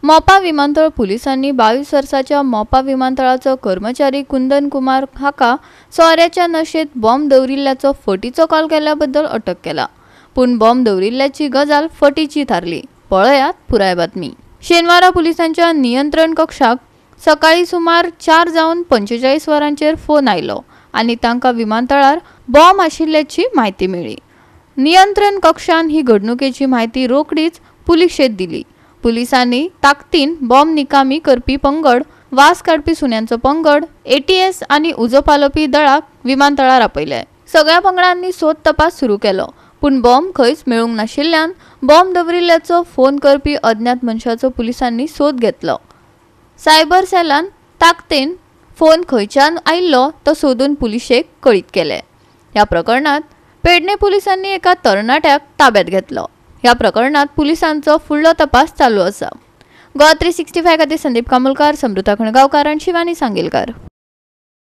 मोपा विमानतळ पोलिसांनी 22 वर्षाच्या मोपा विमानतळाचो कर्मचारी कुंदन कुमार हाका सोऱ्याच्या नशेत बॉम्ब दवरिल्ल्याचो फटीचो कॉल केल्याबद्दल अटक केला। पूण बॉम्ब दवरिल्ल्याची गजाल फटीची थारली। पळयात पुराय बातमी। शेनवारा पोलिसांच्या नियंत्रण कक्षाक सकाळी सुमार 4:45 वरांचेर फोन आयलो आणि तांकां विमानतळार बॉम्ब आशिल्ल्याची म्हायती मेळ्ळी। नियंत्रण कक्षान ही घडणुकेची म्हायती रोखडीच पुलिशेक दिली। पुलिसांनी ताकतीन बॉम्ब निकामी करपी पंगड, वास काडपी सुन्यांचो पंगड, ATS आणि उजो पालोवपी दळाक विमानतळार आपयले। सगळ्या पंगडांनी सोद तपास सुरू केलो, पूण बॉम्ब खंयच मेळूंक नाशिल्ल्यान बॉम्ब दवरिल्ल्याचो फोन करपी अज्ञात मनशाचो पुलिसांनी सोद घेतलो। सायबर सेलान ताकतेन फोन खंयच्यान आयिल्लो तो सोदून पुलिशेक कळीत केले। ह्या प्रकरणात पेडणे पुलिसांनी एका तरणाट्याक ताब्यात घेतलो। ह्या प्रकरणात पुलिसांचो फुडलो तपास चालू आसा। गोवा 365 खातीर संदीप कामुलकार, समृता खणगांवकार आनी शिवानी सांगेलकार।